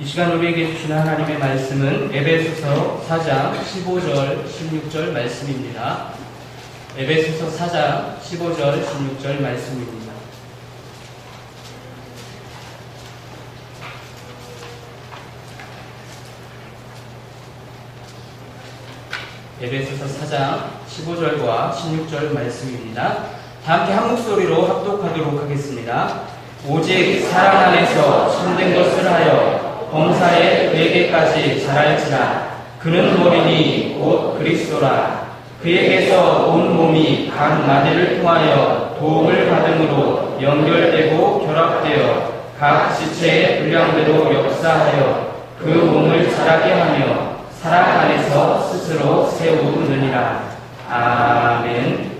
이 시간 우리에게 주시는 하나님의 말씀은 에베소서 4장 15절 16절 말씀입니다. 에베소서 4장 15절 16절 말씀입니다. 에베소서 4장 15절과 16절 말씀입니다. 다 함께 한 목소리로 합독하도록 하겠습니다. 오직 사랑 안에서 참된 것을 하여 범사에 그에게까지 자랄지라. 그는 머리니 곧 그리스도라. 그에게서 온 몸이 각 마디를 통하여 도움을 받음으로 연결되고 결합되어 각 지체의 분량대로 역사하여 그 몸을 자라게 하며 사랑 안에서 스스로 세우느니라. 아멘.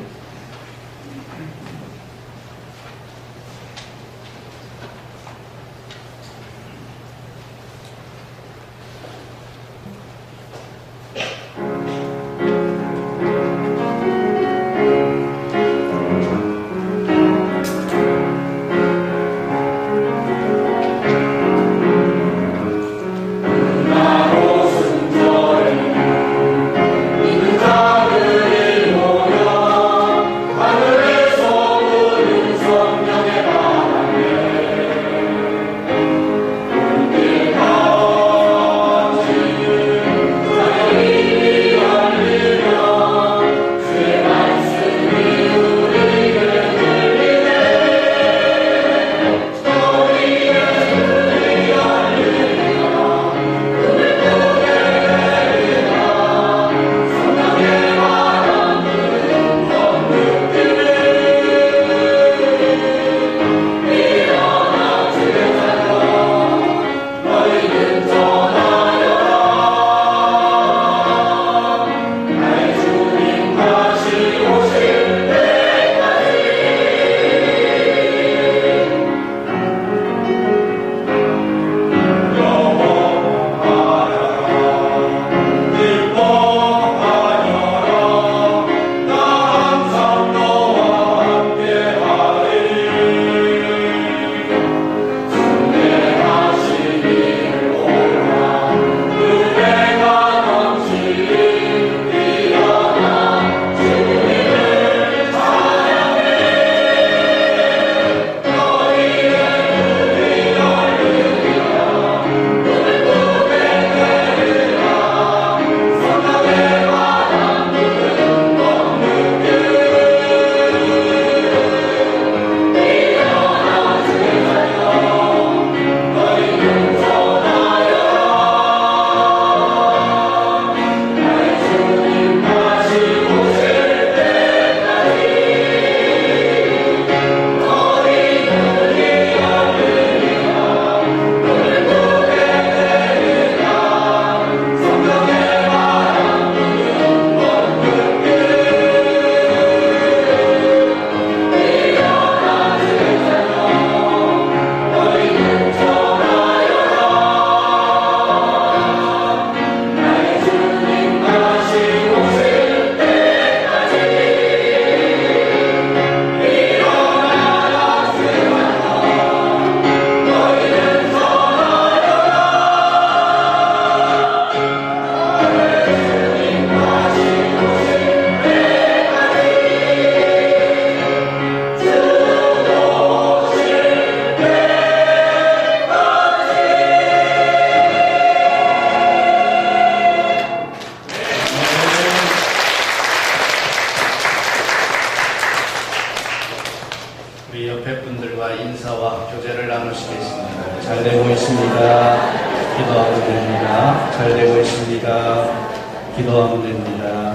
우리 옆에 분들과 인사와 교제를 나누시겠습니다. 잘 되고 있습니다. 기도하면 됩니다. 잘 되고 있습니다. 기도하면 됩니다.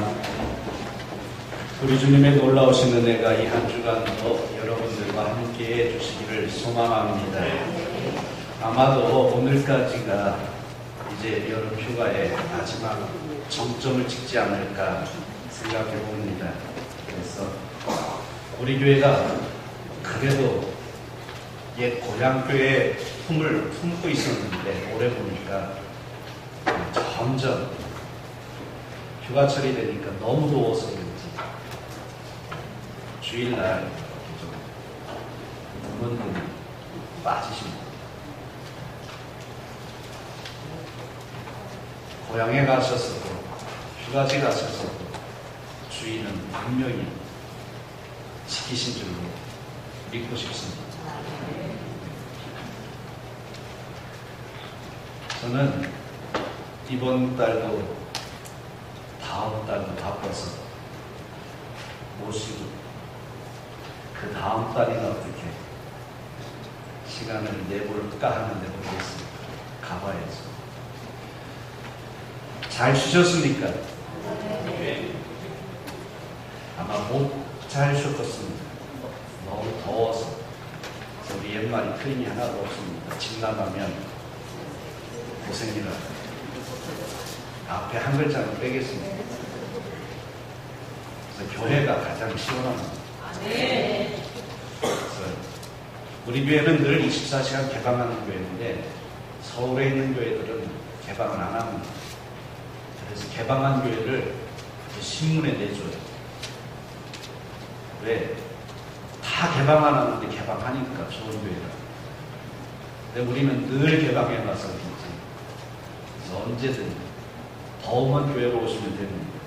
우리 주님의 놀라우신 은혜가 이 한 주간도 여러분들과 함께 해주시기를 소망합니다. 아마도 오늘까지가 이제 여름 휴가의 마지막 정점을 찍지 않을까 생각해 봅니다. 그래서 우리 교회가 그래도 옛 고향교회의 품을 품고 있었는데 올해 보니까 점점 휴가철이 되니까 너무 더워서 그런지 주일날 좀 문은 빠지십니다. 고향에 가셔서도 휴가지 가셔서도 주인은 분명히 지키신 줄로 믿고 싶습니다. 저는 이번 달도 다음 달도 바빠서 모시고 그 다음 달이나 어떻게 시간을 내볼까 하는데 모르겠습니다. 가봐야죠. 잘 쉬셨습니까? 아마 못 잘 쉬었습니다. 너무 더워서 우리 옛말이 틀림이 하나도 없습니다. 진남하면 고생이라. 앞에 한 글자는 빼겠습니다. 그래서 교회가 가장 시원합니다. 그래서 우리 교회는 늘 24시간 개방하는 교회인데 서울에 있는 교회들은 개방을 안 합니다. 그래서 개방한 교회를 신문에 내줘요. 왜? 다 개방 안 하는데 개방하니까 좋은 교회라. 근데 우리는 늘 개방해놔서 그래서 언제든 더우면 교회로 오시면 됩니다.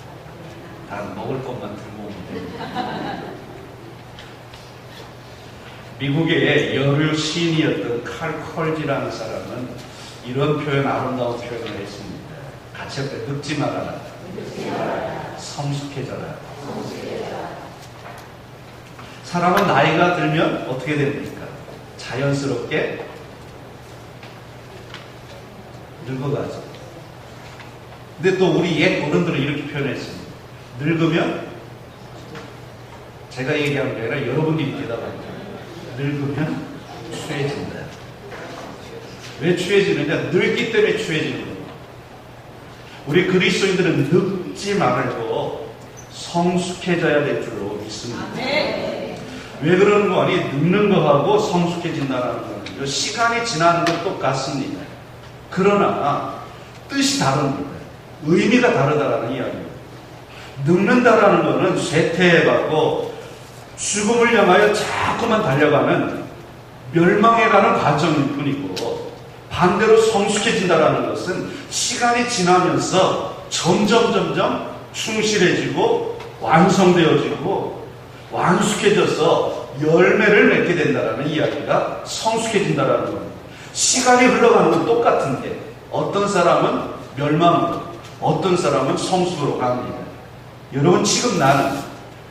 단 먹을 것만 들고 오면 됩니다. 미국의 여류 시인이었던 칼 컬지라는 사람은 이런 표현, 아름다운 표현을 했습니다. 같이 할 때 늙지 말아라. 성숙해져라. 사람은 나이가 들면 어떻게 됩니까? 자연스럽게 늙어가죠. 근데 또 우리 옛 어른들은 이렇게 표현했습니다. 늙으면, 제가 얘기하는 게 아니라 여러분들이 대답합니다. 늙으면 추해진다. 왜 추해지느냐? 늙기 때문에 추해지는 거예요. 우리 그리스도인들은 늙지 말고 성숙해져야 될 줄로 믿습니다. 왜 그러는 거 아니? 늙는 거하고 성숙해진다는 거는 시간이 지나는 건 똑같습니다. 그러나 뜻이 다릅니다. 의미가 다르다라는 이야기입니다. 늙는다라는 거는 쇠퇴해가고 죽음을 향하여 자꾸만 달려가는 멸망해가는 과정일 뿐이고, 반대로 성숙해진다라는 것은 시간이 지나면서 점점 충실해지고 완성되어지고 완숙해져서 열매를 맺게 된다라는 이야기가 성숙해진다라는 겁니다. 시간이 흘러가는 건 똑같은데 어떤 사람은 멸망으로, 어떤 사람은 성숙으로 갑니다. 여러분, 지금 나는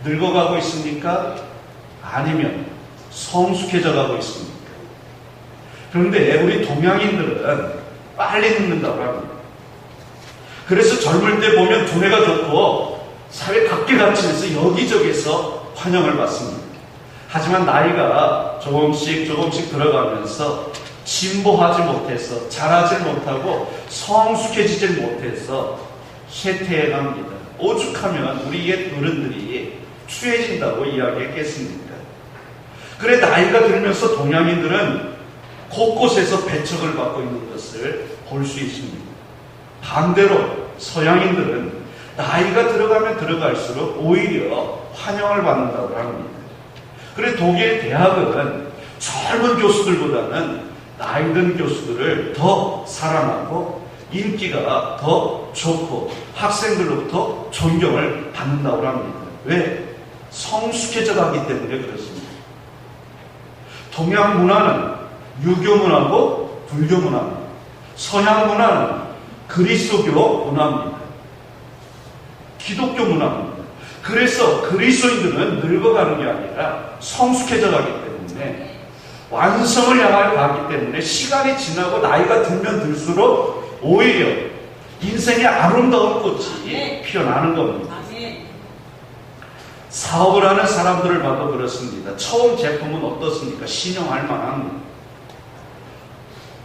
늙어가고 있습니까? 아니면 성숙해져 가고 있습니까? 그런데 우리 동양인들은 빨리 늙는다고 합니다. 그래서 젊을 때 보면 두뇌가 좋고 사회 각계각층에서 여기저기서 환영을 받습니다. 하지만 나이가 조금씩 들어가면서 진보하지 못해서, 자라지 못하고 성숙해지지 못해서 쇠퇴해 갑니다. 오죽하면 우리 옛 어른들이 추해진다고 이야기했겠습니까? 그래, 나이가 들면서 동양인들은 곳곳에서 배척을 받고 있는 것을 볼 수 있습니다. 반대로 서양인들은 나이가 들어가면 들어갈수록 오히려 환영을 받는다고 합니다. 그래, 독일 대학은 젊은 교수들보다는 나이 든 교수들을 더 사랑하고 인기가 더 좋고 학생들로부터 존경을 받는다고 합니다. 왜? 성숙해져 가기 때문에 그렇습니다. 동양 문화는 유교 문화고 불교 문화입니다. 서양 문화는 그리스도교 문화입니다. 기독교 문화입니다. 그래서 그리스도인들은 늙어가는 게 아니라 성숙해져 가기 때문에, 완성을 향하여 가기 때문에 시간이 지나고 나이가 들면 들수록 오히려 인생의 아름다운 꽃이 피어나는 겁니다. 사업을 하는 사람들을 봐도 그렇습니다. 처음 제품은 어떻습니까? 신용할 만합니다.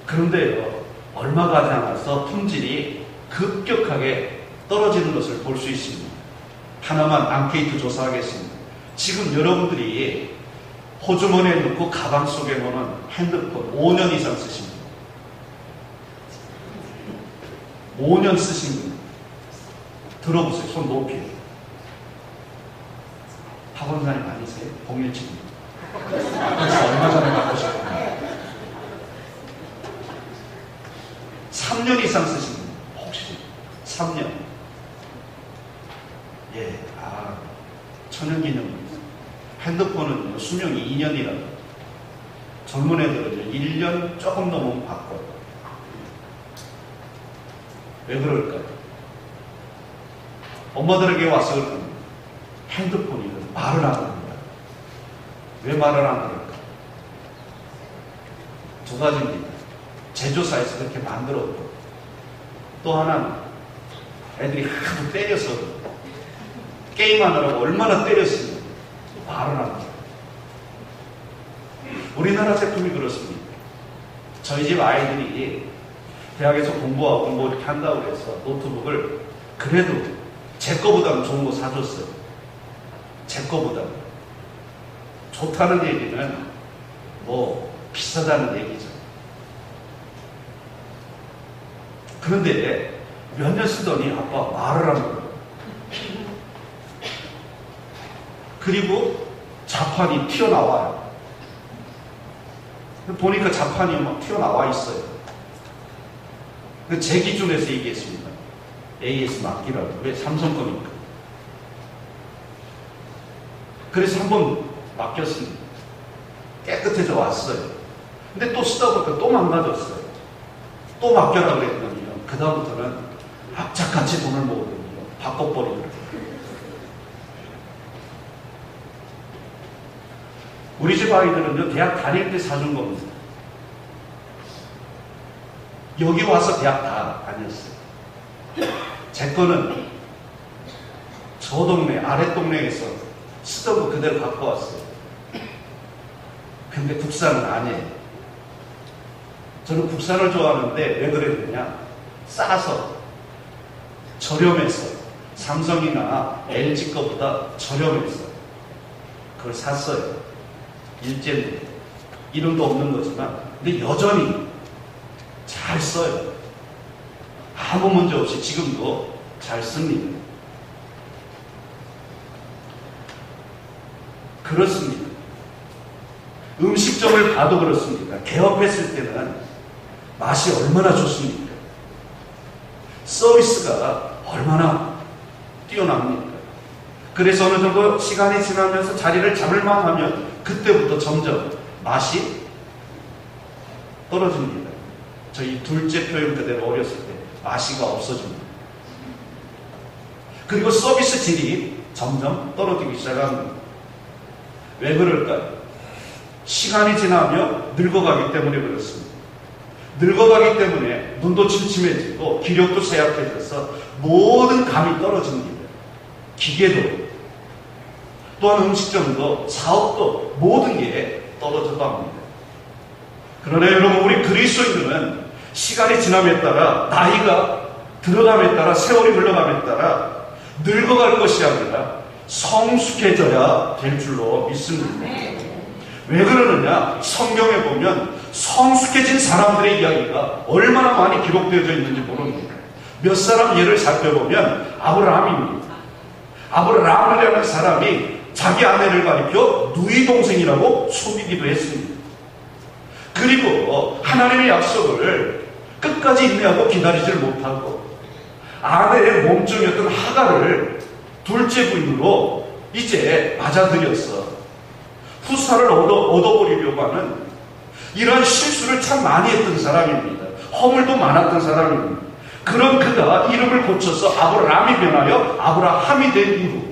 그런데요, 얼마 가지 않아서 품질이 급격하게 떨어지는 것을 볼 수 있습니다. 하나만 앙케이트 조사하겠습니다. 지금 여러분들이 호주머니에 넣고 가방 속에 넣는 핸드폰 5년 이상 쓰십니다. 5년 쓰신 분 들어보세요. 손 높이. 학원사님 아니세요? 017. 그래서 얼마 전에 바꾸셨구나. 3년 이상 쓰신 분 혹시 3년. 예, 천연기념입니다. 핸드폰은 수명이 2년이라고. 젊은 애들은 1년 조금 넘으면 바꿔요. 왜 그럴까요? 엄마들에게 와서 핸드폰이 말을 안 합니다. 왜 말을 안 할까? 두 가지입니다. 제조사에서 그렇게 만들었고, 또 하나는 애들이 하도 때려서 게임하느라고 얼마나 때렸으면 말을 안 합니다. 우리나라 제품이 그렇습니다. 저희 집 아이들이 대학에서 공부하고 뭐 이렇게 한다고 해서 노트북을 그래도 제 거보다는 좋은 거 사줬어요. 제 거보다는. 좋다는 얘기는 뭐 비싸다는 얘기죠. 그런데 몇 년 쓰더니 아빠 말을 하는 거예요. 그리고 자판이 튀어나와요. 보니까 자판이 막 튀어나와 있어요. 제 기준에서 얘기했습니다. AS 맡기라고. 왜? 삼성 거니까. 그래서 한번 맡겼습니다. 깨끗해져 왔어요. 근데 또 쓰다 보니까 또 망가졌어요. 또 맡겨라 그랬더니요. 그다음부터는 악착같이 돈을 모으더니요. 바꿔버리더라고요. 우리 집 아이들은요, 대학 다닐 때 사준 겁니다. 여기 와서 대학 다 다녔어요. 제 거는 저 동네, 아래 동네에서 쓰던 거 그대로 갖고 왔어요. 근데 국산은 아니에요. 저는 국산을 좋아하는데 왜 그랬느냐? 싸서, 저렴해서, 삼성이나 LG 거보다 저렴해서 그걸 샀어요. 일제인데 이름도 없는 거지만, 근데 여전히 잘 써요. 아무 문제 없이 지금도 잘 씁니다. 그렇습니다. 음식점을 봐도 그렇습니다. 개업했을 때는 맛이 얼마나 좋습니까? 서비스가 얼마나 뛰어납니까? 그래서 어느 정도 시간이 지나면서 자리를 잡을만 하면 그때부터 점점 맛이 떨어집니다. 저희 둘째 표현 그대로 어렸을 때 맛이가 없어집니다. 그리고 서비스 질이 점점 떨어지기 시작합니다. 왜 그럴까요? 시간이 지나며 늙어가기 때문에 그렇습니다. 늙어가기 때문에 눈도 침침해지고 기력도 쇠약해져서 모든 감이 떨어집니다. 기계도, 또한 음식점도, 사업도 모든 게 떨어져 갑니다. 그러나 여러분, 우리 그리스도인들은 시간이 지남에 따라, 나이가 들어감에 따라, 세월이 흘러감에 따라 늙어갈 것이 아니라 성숙해져야 될 줄로 믿습니다. 왜 그러느냐? 성경에 보면 성숙해진 사람들의 이야기가 얼마나 많이 기록되어져 있는지 모릅니다. 몇 사람 예를 살펴보면 아브라함입니다. 아브라함이라는 사람이 자기 아내를 가리켜 누이 동생이라고 속이기도 했습니다. 그리고 하나님의 약속을 끝까지 인내하고 기다리지를 못하고 아내의 몸종이었던 하갈을 둘째 부인으로 이제 맞아들였어. 후사를 얻어버리려고 하는 이러한 실수를 참 많이 했던 사람입니다. 허물도 많았던 사람입니다. 그런 그가 이름을 고쳐서 아브라함이 변하여 아브라함이 된 이후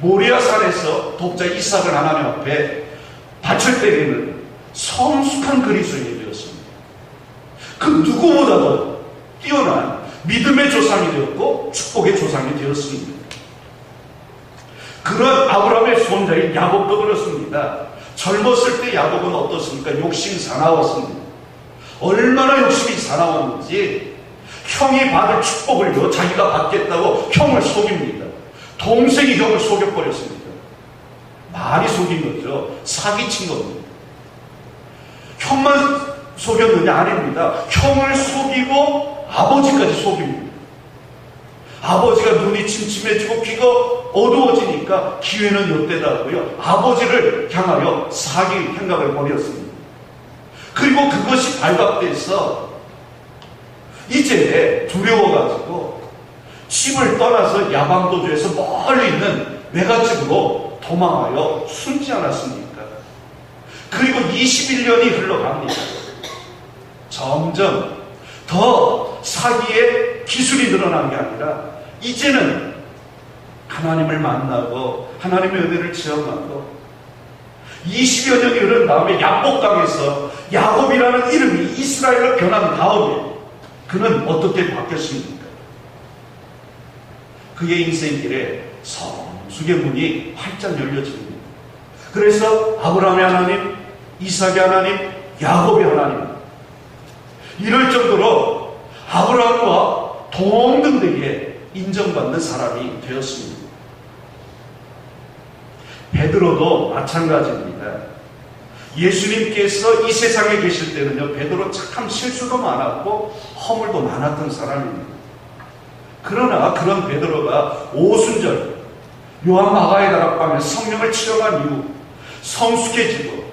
모리아산에서 독자 이삭을 하나님 앞에 바칠 때에는 성숙한 그리스도인이 되었습니다. 그 누구보다도 뛰어난 믿음의 조상이 되었고 축복의 조상이 되었습니다. 그런 아브라함의 손자인 야곱도 그렇습니다. 젊었을 때 야곱은 어떻습니까? 욕심이 사나웠습니다. 얼마나 욕심이 사나웠는지 형이 받을 축복을요, 자기가 받겠다고 형을 속입니다. 동생이 형을 속여버렸습니다. 많이 속인 거죠. 사기친 겁니다. 형만 속였느냐? 아닙니다. 형을 속이고 아버지까지 속입니다. 아버지가 눈이 침침해지고 귀가 어두워지니까 기회는 이때다고요. 아버지를 향하여 사기 생각을 벌였습니다. 그리고 그것이 발각돼서 이제 두려워가지고 집을 떠나서 야방도주에서 멀리 있는 외갓집으로 도망하여 숨지 않았습니까? 그리고 21년이 흘러갑니다. 점점 더 사기의 기술이 늘어난 게 아니라 이제는 하나님을 만나고 하나님의 은혜를 체험하고 20여 년이 흐른 다음에 야복 땅에서 야곱이라는 이름이 이스라엘로 변한 다음에 그는 어떻게 바뀌었습니까? 그의 인생길에 성숙의 문이 활짝 열려집니다. 그래서 아브라함의 하나님, 이삭의 하나님, 야곱의 하나님, 이럴 정도로 아브라함과 동등되게 인정받는 사람이 되었습니다. 베드로도 마찬가지입니다. 예수님께서 이 세상에 계실 때는요, 베드로 참 실수도 많았고 허물도 많았던 사람입니다. 그러나 그런 베드로가 오순절 요한 마가의 다락방에 성령을 체험한 이후 성숙해지고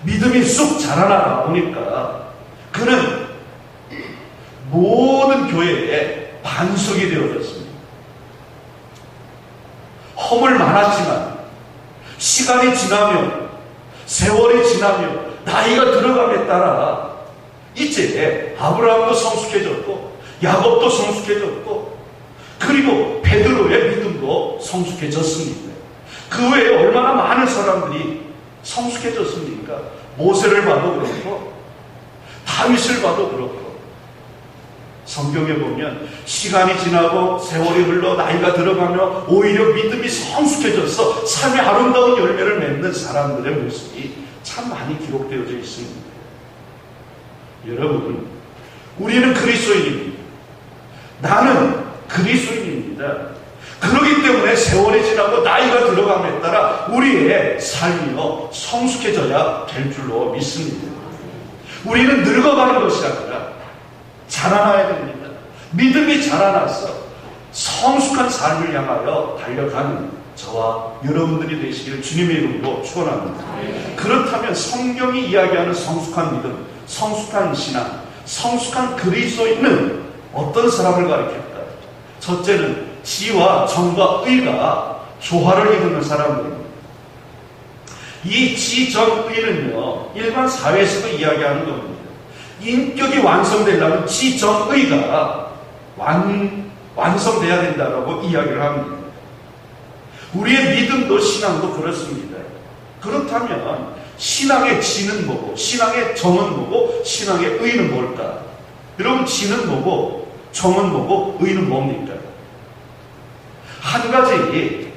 믿음이 쑥 자라나다 보니까 그는 모든 교회의 반석이 되어졌습니다. 허물 많았지만 시간이 지나며 세월이 지나며 나이가 들어감에 따라 이제 아브라함도 성숙해졌고 야곱도 성숙해졌고 그리고 베드로의 믿음도 성숙해졌습니다. 그 외에 얼마나 많은 사람들이 성숙해졌습니까? 모세를 봐도 그렇고 다윗을 봐도 그렇고 성경에 보면 시간이 지나고 세월이 흘러 나이가 들어가며 오히려 믿음이 성숙해져서 삶의 아름다운 열매를 맺는 사람들의 모습이 참 많이 기록되어져 있습니다. 여러분, 우리는 그리스도인입니다. 나는 그리스도인입니다. 그렇기 때문에 세월이 지나고 나이가 들어감에 따라 우리의 삶이요 성숙해져야 될 줄로 믿습니다. 우리는 늙어가는 것이 아니라 자라나야 됩니다. 믿음이 자라나서 성숙한 삶을 향하여 달려가는 저와 여러분들이 되시기를 주님의 이름으로 축원합니다. 그렇다면 성경이 이야기하는 성숙한 믿음, 성숙한 신앙, 성숙한 그리스도인은 어떤 사람을 가리킬까? 첫째는 지와 정과 의가 조화를 이루는 사람들입니다. 이 지, 정, 의는요 일반 사회에서도 이야기하는 겁니다. 인격이 완성되려면 지, 정, 의가 완성돼야 된다고 이야기를 합니다. 우리의 믿음도 신앙도 그렇습니다. 그렇다면 신앙의 지는 뭐고 신앙의 정은 뭐고 신앙의 의는 뭘까? 여러분, 지는 뭐고 정은 뭐고 의는 뭡니까? 한 가지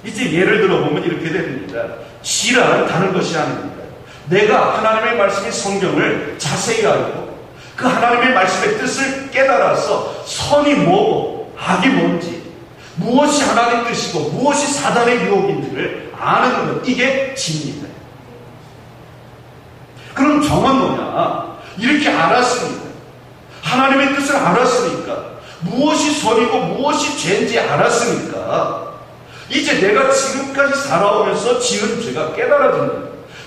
이제 예를 들어보면 이렇게 됩니다. 지란 다른 것이 아닙니다. 내가 하나님의 말씀인 성경을 자세히 알고 그 하나님의 말씀의 뜻을 깨달아서 선이 뭐고 악이 뭔지, 무엇이 하나님 뜻이고 무엇이 사단의 유혹인지를 아는 것, 이게 지입니다. 그럼 정은 뭐냐? 이렇게 알았습니다. 하나님의 뜻을 알았으니까, 무엇이 선이고 무엇이 죄인지 알았으니까 이제 내가 지금까지 살아오면서 지은 죄가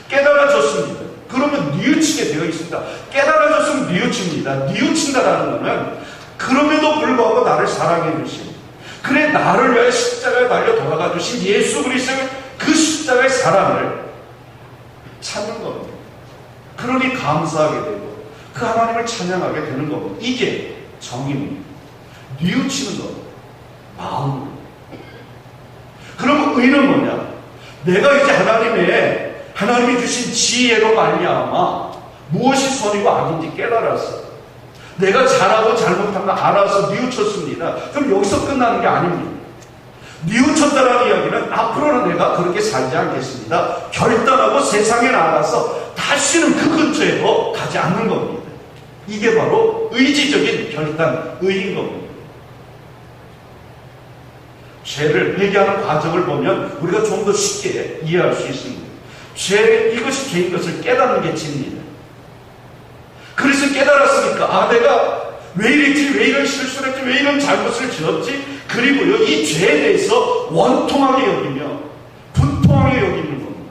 깨달아졌습니다. 그러면 뉘우치게 되어 있습니다. 깨달아졌으면 뉘우칩니다. 뉘우친다라는 것은 그럼에도 불구하고 나를 사랑해 주신, 그래 나를 위하여 십자가에 달려 돌아가 주신 예수 그리스도의 그 십자가의 사랑을 찾는 겁니다. 그러니 감사하게 되고 그 하나님을 찬양하게 되는 겁니다. 이게 정입니다. 뉘우치는 겁니다. 마음으로. 그러면 의는 뭐냐? 내가 이제 하나님이 주신 지혜로 말미암아 무엇이 선이고 악인지 깨달았어. 내가 잘하고 잘못한 거 알아서 뉘우쳤습니다. 그럼 여기서 끝나는 게 아닙니다. 뉘우쳤다라는 이야기는 앞으로는 내가 그렇게 살지 않겠습니다. 결단하고 세상에 나가서 다시는 그 근처에도 가지 않는 겁니다. 이게 바로 의지적인 결단, 의인 겁니다. 죄를 회개하는 과정을 보면 우리가 좀 더 쉽게 이해할 수 있습니다. 이것이 죄인 것을 깨닫는 게 지입니다. 그래서 깨달았으니까 내가 왜 이랬지, 왜 이런 실수를 했지, 왜 이런 잘못을 지었지, 그리고요 이 죄에 대해서 원통하게 여기며 분통하게 여기는 겁니다.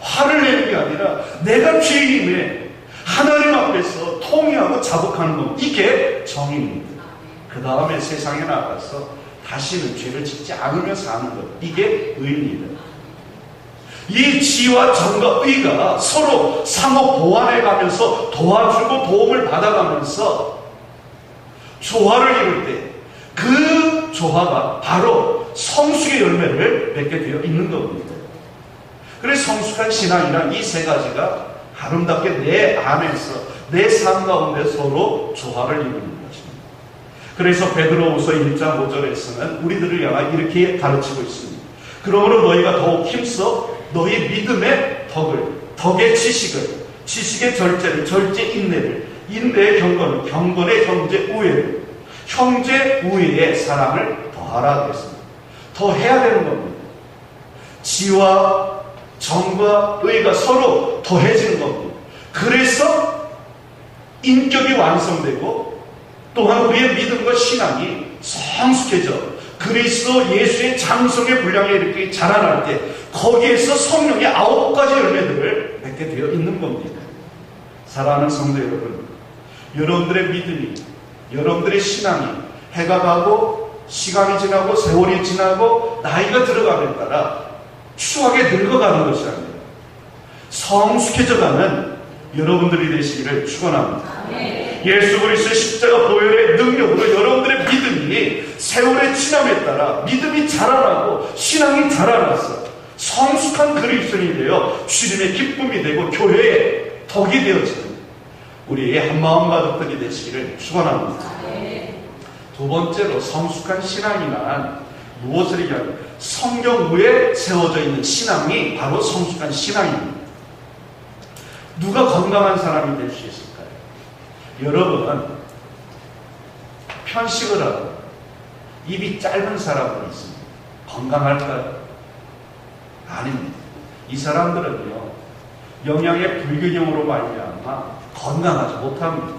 화를 내는 게 아니라 내가 죄인임에 하나님 앞에서 통회하고 자복하는 겁니다. 이게 정의입니다. 그 다음에 세상에 나가서 다시는 죄를 짓지 않으며 사는 것. 이게 의입니다. 이 지와 정과 의가 서로 상호 보완해 가면서 도와주고 도움을 받아가면서 조화를 이룰 때 그 조화가 바로 성숙의 열매를 맺게 되어 있는 겁니다. 그래서 성숙한 신앙이란 이 세 가지가 아름답게 내 안에서 내 삶 가운데 서로 조화를 이루는 것입니다. 그래서 베드로후서 1장 5절에서는 우리들을 향해 이렇게 가르치고 있습니다. 그러므로 너희가 더욱 힘써 너희 믿음의 덕의 지식의 절제를, 절제 인내를, 인내의 경건을, 경건의 형제 우애를, 형제 우애의 사랑을 더하라 그랬습니다. 더 해야 되는 겁니다. 지와 정과 의가 서로 더해지는 겁니다. 그래서 인격이 완성되고 또한 우리의 믿음과 신앙이 성숙해져 그리스도 예수의 장성의 분량에 이렇게 자라날 때 거기에서 성령의 9가지 열매들을 맺게 되어 있는 겁니다. 사랑하는 성도 여러분, 여러분들의 믿음이, 여러분들의 신앙이 해가 가고 시간이 지나고 세월이 지나고 나이가 들어가는 따라 추하게 늙어가는 것이 아니라 성숙해져가는 여러분들이 되시기를 축원합니다. 예수 그리스도의 십자가 보혈의 능력으로 여러분들의 믿음이 세월의 지남에 따라 믿음이 자라나고 신앙이 자라나서 성숙한 그리스도인이 되어 주님의 기쁨이 되고 교회의 덕이 되어지는 우리의 한마음 가족들이 되시기를 축원합니다. 두 번째로 성숙한 신앙이란 무엇을 얘기하냐? 성경 위에 세워져 있는 신앙이 바로 성숙한 신앙입니다. 누가 건강한 사람이 될 수 있을까요? 여러분, 편식을 하고 입이 짧은 사람들이 있습니다. 건강할까요? 아닙니다. 이 사람들은요, 영양의 불균형으로 말미암아 건강하지 못합니다.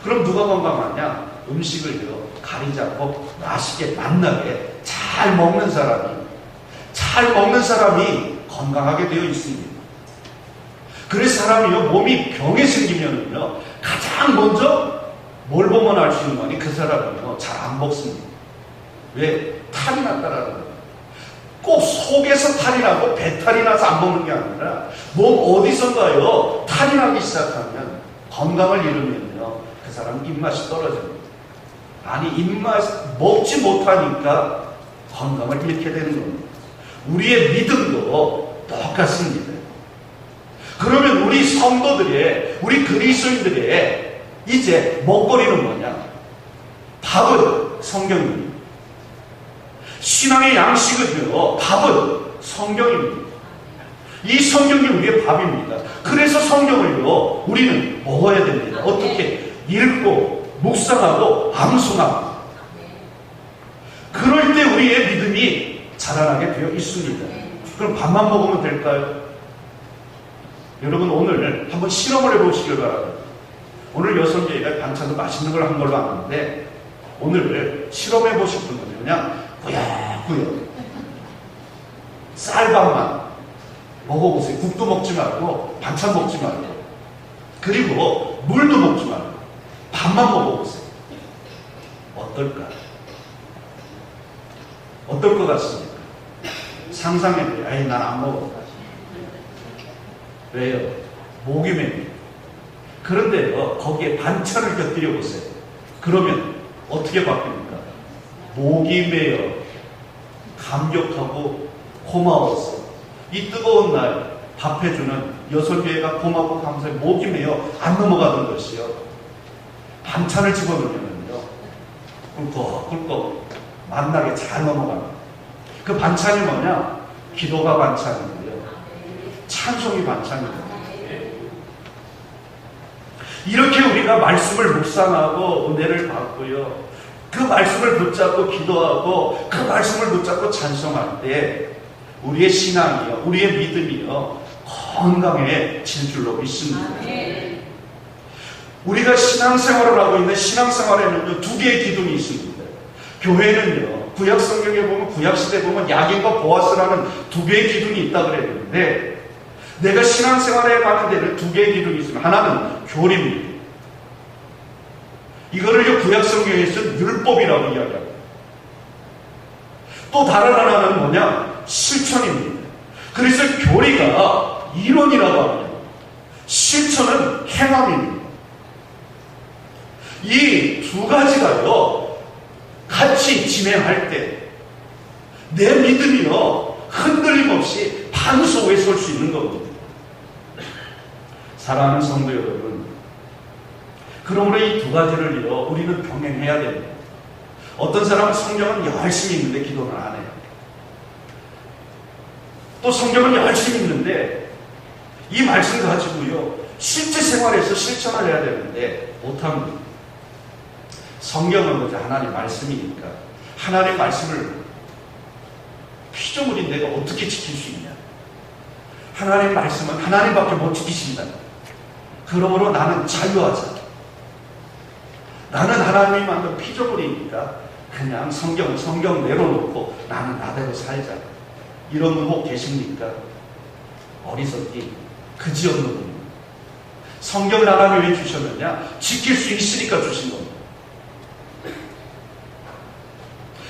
그럼 누가 건강하냐? 음식을요, 가리지 않고 맛있게 맛나게 잘 먹는 사람이 건강하게 되어 있습니다. 그래서 사람이요, 몸이 병에 생기면요, 가장 먼저 뭘 보면 알 수 있는 거니? 그 사람은요, 잘 안 먹습니다. 왜? 탈이 났다라는 거예요. 꼭 속에서 탈이 나고 배탈이 나서 안 먹는 게 아니라 몸 어디선가요, 탈이 나기 시작하면 건강을 잃으면요, 그 사람 입맛이 떨어집니다. 아니, 입맛 먹지 못하니까 건강을 잃게 되는 겁니다. 우리의 믿음도 똑같습니다. 그러면 우리 성도들의, 우리 그리스도인들의 이제 먹거리는 뭐냐? 밥은 성경입니다. 신앙의 양식은요, 밥은 성경입니다. 이 성경이 우리의 밥입니다. 그래서 성경을요, 우리는 먹어야 됩니다. 어떻게? 읽고, 묵상하고, 암송하고. 그럴 때 우리의 믿음이 자라나게 되어 있습니다. 그럼 밥만 먹으면 될까요? 여러분, 오늘 한번 실험을 해보시길 바랍니다. 오늘 여성계가 반찬도 맛있는 걸 한 걸로 아는데, 오늘 실험해보실 분은 그냥 꾸역꾸역 쌀밥만 먹어보세요. 국도 먹지 말고 반찬 먹지 말고, 그리고 물도 먹지 말고 밥만 먹어보세요. 어떨까? 어떨 것 같습니까? 상상해보세요. 아이, 난 안 먹어. 왜요? 목이 맵니다. 그런데요, 거기에 반찬을 곁들여 보세요. 그러면 어떻게 바뀝니까? 목이 메어 감격하고 고마워서 이 뜨거운 날 밥해주는 여설교회가 고맙고 감사해 목이 메어 안 넘어가던 것이요, 반찬을 집어넣으면요, 꿀꺽꿀꺽 맛나게 잘 넘어갑니다. 그 반찬이 뭐냐? 기도가 반찬이고요, 찬송이 반찬입니다. 이렇게 우리가 말씀을 묵상하고 은혜를 받고요, 그 말씀을 붙잡고 기도하고 그 말씀을 붙잡고 찬송할 때 우리의 신앙이요, 우리의 믿음이요, 건강해질 줄로 믿습니다. 우리가 신앙생활을 하고 있는 신앙생활에는 두 개의 기둥이 있습니다. 교회는요, 구약 성경에 보면, 구약 시대에 보면 야긴과 보아스라는 두 개의 기둥이 있다 그랬는데, 내가 신앙생활에 가는 데는 두 개의 기둥이 있습니다. 하나는 교리입니다. 이거를 구약성경에서는 율법이라고 이야기합니다. 또 다른 하나는 뭐냐? 실천입니다. 그래서 교리가 이론이라고 합니다. 실천은 행함입니다. 이 두 가지가요, 같이 진행할 때 내 믿음이요, 흔들림 없이 반소에 설 수 있는 겁니다. 사랑하는 성도 여러분, 그러므로 이 두 가지를요, 우리는 병행해야 됩니다. 어떤 사람은 성경은 열심히 읽는데 기도는 안 해요. 또 성경은 열심히 읽는데 이 말씀 가지고요, 실제 생활에서 실천을 해야 되는데 못합니다. 성경은 뭐죠? 하나님 말씀이니까 하나님 말씀을 피조물인 내가 어떻게 지킬 수 있냐? 하나님 말씀은 하나님밖에 못 지키신다. 그러므로 나는 자유하자. 나는 하나님이 만든 피조물이니까 그냥 성경 내려놓고 나는 나대로 살자. 이런 분 혹 계십니까? 어리석기, 그지없는 분. 성경을 하나님이 왜 주셨느냐? 지킬 수 있으니까 주신 겁니다.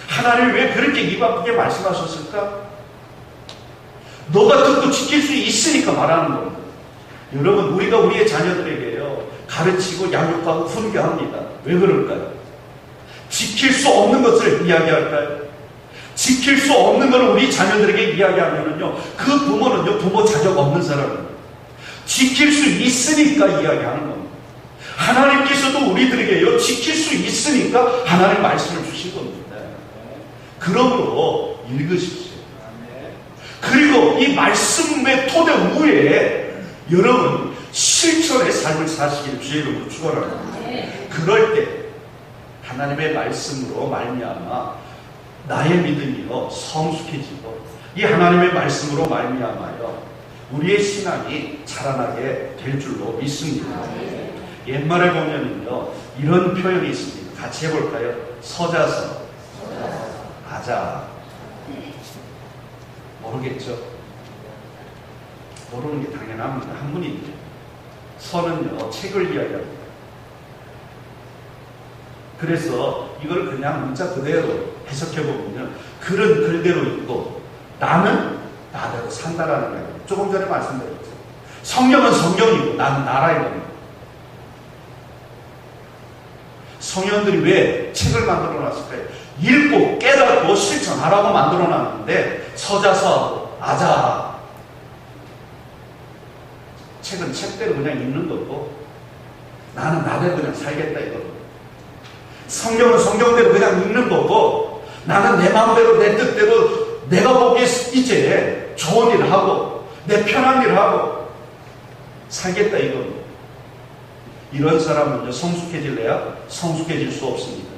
하나님이 왜 그렇게 입 아프게 말씀하셨을까? 너가 듣고 지킬 수 있으니까 말하는 겁니다. 여러분, 우리가 우리의 자녀들에게요, 가르치고 양육하고 훈계합니다. 왜 그럴까요? 지킬 수 없는 것을 이야기할까요? 지킬 수 없는 것을 우리 자녀들에게 이야기하면은요, 그 부모는요, 부모 자격 없는 사람입니다. 지킬 수 있으니까 이야기하는 겁니다. 하나님께서도 우리들에게요, 지킬 수 있으니까 하나님 말씀을 주신 겁니다. 그러므로 읽으십시오. 그리고 이 말씀의 토대 위에 여러분 실천의 삶을 사시길 주의 이름으로 축원합니다. 그럴 때 하나님의 말씀으로 말미암아 나의 믿음이요 성숙해지고 이 하나님의 말씀으로 말미암아요 우리의 신앙이 자라나게 될 줄로 믿습니다. 옛말에 보면은요 이런 표현이 있습니다. 같이 해볼까요? 서자서 아자. 모르겠죠? 모르는 게 당연합니다. 한 분인데. 서는요, 책을 이야기합니다. 그래서 이걸 그냥 문자 그대로 해석해보면 글은 글대로 읽고 나는 나대로 산다라는 거예요. 조금 전에 말씀드렸죠. 성경은 성경이고 나는 나라의 겁니다. 성현들이 왜 책을 만들어 놨을까요? 읽고 깨닫고 실천하라고 만들어 놨는데 서자서하고 아자 책은 책대로 그냥 읽는 거고 나는 나대로 그냥 살겠다 이거고 성경은 성경대로 그냥 읽는 거고 나는 내 마음대로 내 뜻대로 내가 보기에 이제 좋은 일을 하고 내 편한 일을 하고 살겠다 이거고 이런 사람은요 성숙해질래야 성숙해질 수 없습니다.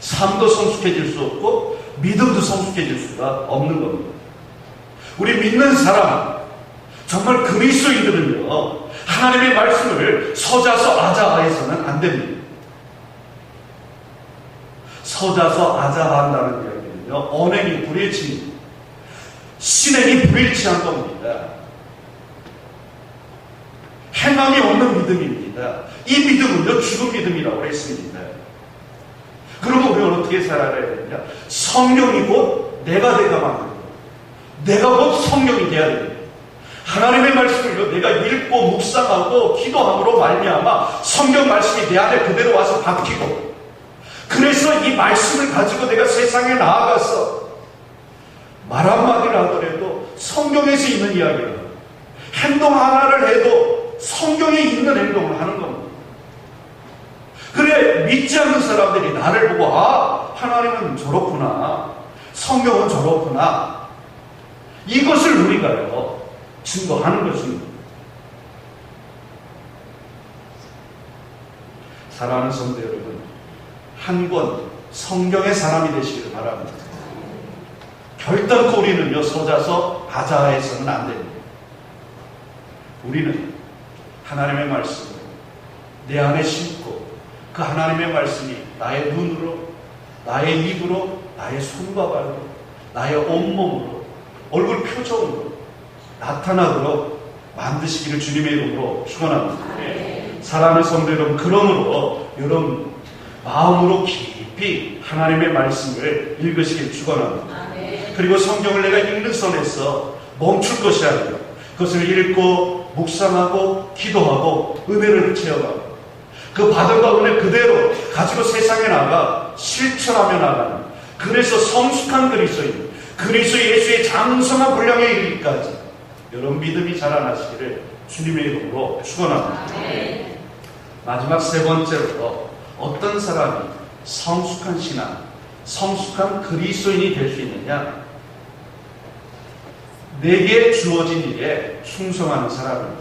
삶도 성숙해질 수 없고 믿음도 성숙해질 수가 없는 겁니다. 우리 믿는 사람 정말 그리스도인들은요 하나님의 말씀을 서자서 아자해서는 안 됩니다. 서자서 아자한다는 이야기는요 언행이 불일치입니다. 신행이 불일치한 겁니다. 행함이 없는 믿음입니다. 이 믿음은요 죽은 믿음이라고 했습니다. 그러면 우리는 어떻게 살아야 되느냐? 성령이 곧 내가 만들고 내가 곧 성령이 돼야 됩니다. 하나님의 말씀을요 내가 읽고 묵상하고 기도함으로 말미암아 성경 말씀이 내 안에 그대로 와서 박히고 그래서 이 말씀을 가지고 내가 세상에 나아가서 말 한마디를 하더라도 성경에서 있는 이야기를 행동 하나를 해도 성경에 있는 행동을 하는 겁니다. 그래 믿지 않는 사람들이 나를 보고 아 하나님은 저렇구나 성경은 저렇구나 이것을 우리가요 증거하는 것입니다. 사랑하는 성도 여러분 한 권 성경의 사람이 되시기를 바랍니다. 결단코 우리는요 서자서 아자해서는 안 됩니다. 우리는 하나님의 말씀을 내 안에 심고 그 하나님의 말씀이 나의 눈으로 나의 입으로 나의 손과 발로 나의 온몸으로 얼굴 표정으로 나타나도록 만드시기를 주님의 이름으로 축원합니다. 사랑하는 성도 여러분 그러므로 여러분 마음으로 깊이 하나님의 말씀을 읽으시길 축원합니다. 그리고 성경을 내가 읽는 선에서 멈출 것이 아니라 그것을 읽고 묵상하고 기도하고 은혜를 체험하고 그 받은 은혜 그대로 가지고 세상에 나가 실천하며 나가는, 그래서 성숙한 그리스도인, 그리스도 예수의 장성한 분량에 이르기까지 여러분 믿음이 자라나시기를 주님의 이름으로 축원합니다. 마지막 세 번째로 어떤 사람이 성숙한 신앙, 성숙한 그리스도인이 될 수 있느냐? 내게 주어진 일에 충성하는 사람입니다.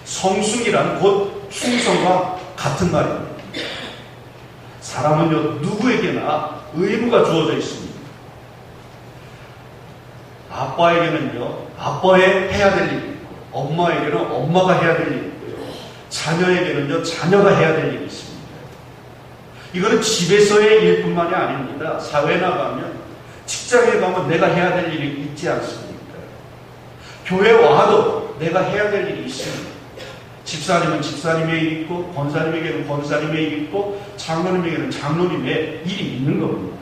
성숙이란 곧 충성과 같은 말입니다. 사람은요, 누구에게나 의무가 주어져 있습니다. 아빠에게는요, 아빠의 해야 될 일이 있고, 엄마에게는 엄마가 해야 될 일이 있고요, 자녀에게는요, 자녀가 해야 될 일이 있습니다. 이거는 집에서의 일뿐만이 아닙니다. 사회에 나가면, 직장에 가면 내가 해야 될 일이 있지 않습니까? 교회 와도 내가 해야 될 일이 있습니다. 집사님은 집사님의 일이 있고, 권사님에게는 권사님의 일이 있고, 장로님에게는 장로님의 일이 있는 겁니다.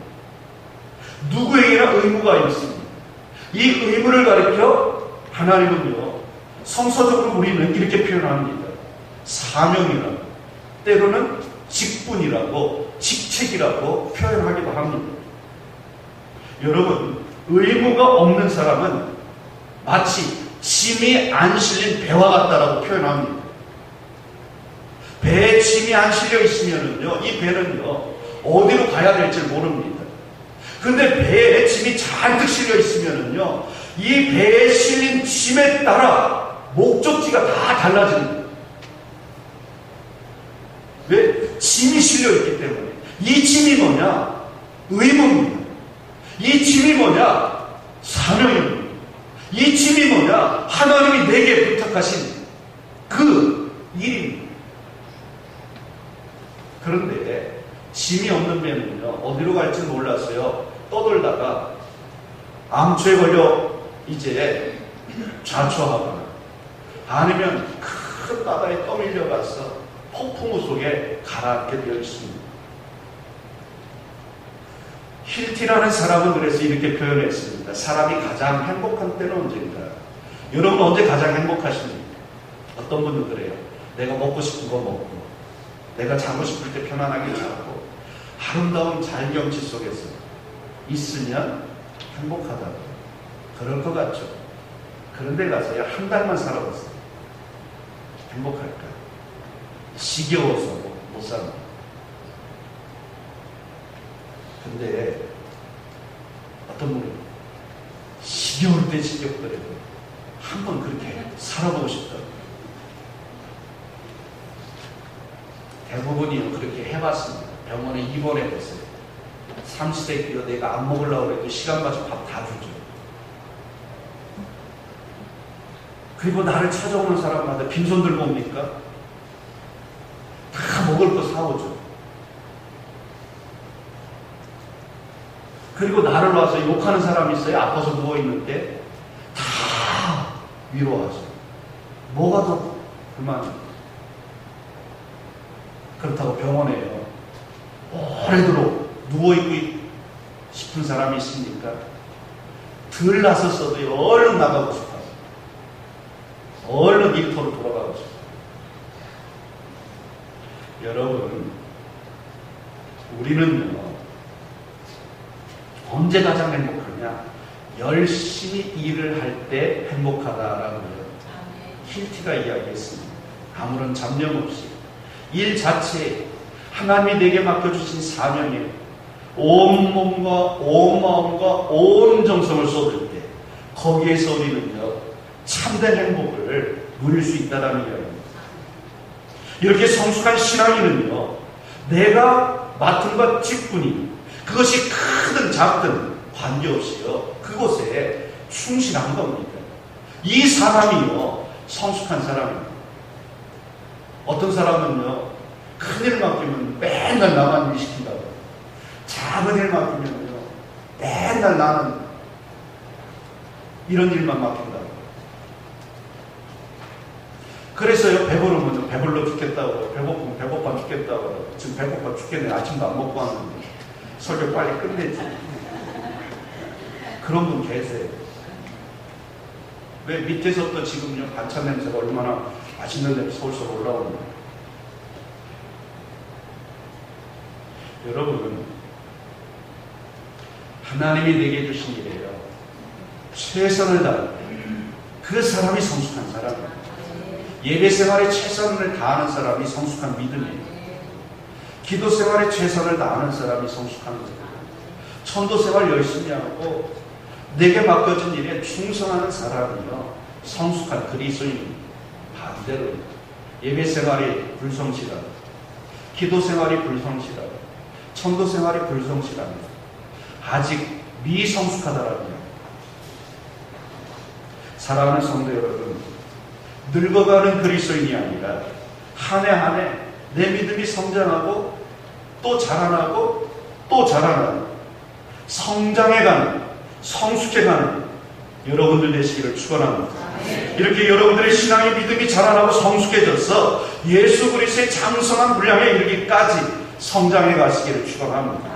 누구에게나 의무가 있습니다. 이 의무를 가리켜 하나님은요, 성서적으로 우리는 이렇게 표현합니다. 사명이라고, 때로는 직분이라고, 직책이라고 표현하기도 합니다. 여러분, 의무가 없는 사람은 마치 짐이 안 실린 배와 같다라고 표현합니다. 배에 짐이 안 실려 있으면은요, 이 배는요, 어디로 가야 될지 모릅니다. 근데 배에 짐이 잔뜩 실려 있으면은요, 이 배에 실린 짐에 따라 목적지가 다 달라집니다. 왜? 짐이 실려 있기 때문에. 이 짐이 뭐냐? 의무입니다. 이 짐이 뭐냐? 사명입니다. 이 짐이 뭐냐? 하나님이 내게 부탁하신 그 일입니다. 그런데 짐이 없는 배는요, 어디로 갈지 몰라서요, 떠돌다가 암초에 걸려 이제 좌초하거나 아니면 큰 바다에 떠밀려 가서 폭풍우 속에 가라앉게 되어 있습니다. 힐티라는 사람은 그래서 이렇게 표현했습니다. 사람이 가장 행복한 때는 언제인가? 여러분 언제 가장 행복하십니까? 어떤 분은 그래요. 내가 먹고 싶은 거 먹고, 내가 자고 싶을 때 편안하게 자고, 아름다운 자연경치 속에서 있으면 행복하다. 그럴 것 같죠? 그런데 가서야 한 달만 살아봤어요. 행복할까? 지겨워서 못 삽니다. 근데 어떤 분은 지겨울 때 지겹더라도 한번 그렇게 살아보고 싶다. 대부분이 그렇게 해봤습니다. 병원에 입원해봤어요. 삼시세끼로 내가 안 먹으려고 해도 시간 맞춰 밥 다 주죠. 그리고 나를 찾아오는 사람마다 빈손 들고 옵니까? 다 먹을 거 사오죠. 그리고 나를 와서 욕하는 사람이 있어요. 아파서 누워있는데 다 위로하죠. 뭐가 더 그만. 그렇다고 병원에요, 오래도록 누워있고 싶은 사람이 있습니까? 덜 나섰어도 얼른 나가고 싶어요. 얼른 일터로 돌아가고 싶어요. 여러분, 우리는요, 언제 가장 행복하냐? 열심히 일을 할 때 행복하다라고요. 힐티가 이야기했습니다. 아무런 잡념 없이 일 자체에 하나님이 내게 맡겨주신 사명에 온 몸과 온 마음과 온 정성을 쏟을 때 거기에서 우리는요, 참된 행복을 누릴 수 있다는 이야기입니다. 이렇게 성숙한 신앙인은요, 내가 맡은 것 직분이 그것이 크든 작든 관계없이요, 그곳에 충실한 겁니다. 이 사람이요, 성숙한 사람입니다. 어떤 사람은요, 큰일 맡기면 맨날 나만 일 시킨다고, 작은 일 맡기면요, 맨날 나는 이런 일만 맡긴다고. 그래서요, 배부르면 배불러 죽겠다고, 배고프면 배고파 죽겠다고, 지금 배고파 죽겠네, 아침도 안 먹고 왔는데 설교 빨리 끝내지. 그런 분 계세요. 왜 밑에서부터 지금요 반찬 냄새가 얼마나 맛있는 냄새 솔솔 올라오는. 여러분, 하나님이 내게 주신 일이에요. 최선을 다하는 그 사람이 성숙한 사람이에요. 예배 생활에 최선을 다하는 사람이 성숙한 믿음이에요. 기도 생활에 최선을 다하는 사람이 성숙한 거예요. 전도 생활 열심히 하고 내게 맡겨진 일에 충성하는 사람이요 성숙한 그리스도인입니다. 반대로 예배 생활이 불성실하고 기도 생활이 불성실하고 전도 생활이 불성실합니다. 아직 미성숙하다라고요. 사랑하는 성도 여러분, 늙어가는 그리스도인이 아니라 한 해 한 해 내 믿음이 성장하고 또 자라나고 또 자라나는 성장해가는 성숙해가는 여러분들 되시기를 축원합니다. 이렇게 여러분들의 신앙의 믿음이 자라나고 성숙해져서 예수 그리스도의 장성한 분량에 이르기까지 성장해 가시기를 축원합니다.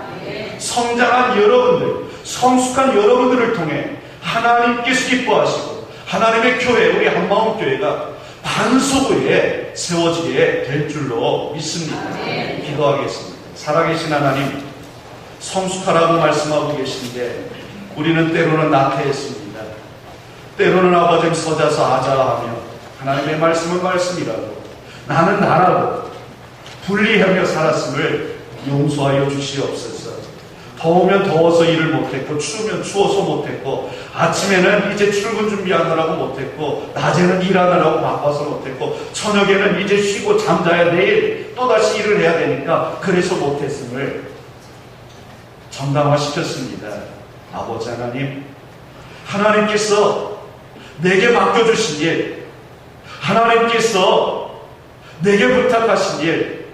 성장한 여러분들, 성숙한 여러분들을 통해 하나님께서 기뻐하시고 하나님의 교회, 우리 한마음 교회가 반석위에 세워지게 될 줄로 믿습니다. 기도하겠습니다. 살아계신 하나님, 성숙하라고 말씀하고 계신데 우리는 때로는 나태했습니다. 때로는 아버지 서자서 아자하며 하나님의 말씀은 말씀이라도 나는 나라고 분리하며 살았음을 용서하여 주시옵소서. 더우면 더워서 일을 못했고 추우면 추워서 못했고 아침에는 이제 출근 준비하느라고 못했고 낮에는 일하느라고 바빠서 못했고 저녁에는 이제 쉬고 잠자야 내일 또다시 일을 해야 되니까 그래서 못했음을 정당화시켰습니다. 아버지 하나님, 하나님께서 내게 맡겨주신 일, 하나님께서 내게 부탁하신 일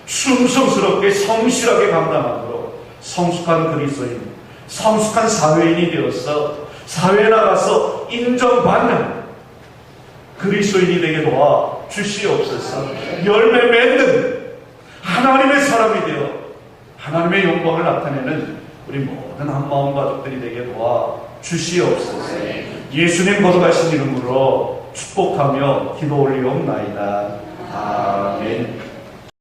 충성스럽게 성실하게 감당함으로 성숙한 그리스도인, 성숙한 사회인이 되어서 사회에 나가서 인정받는 그리스도인이 되게 도와 주시옵소서. 열매 맺는 하나님의 사람이 되어 하나님의 영광을 나타내는 우리 모든 한마음 가족들이 되게 도와 주시옵소서. 예수님 거듭하신 이름으로 축복하며 기도 올리옵나이다. 아멘.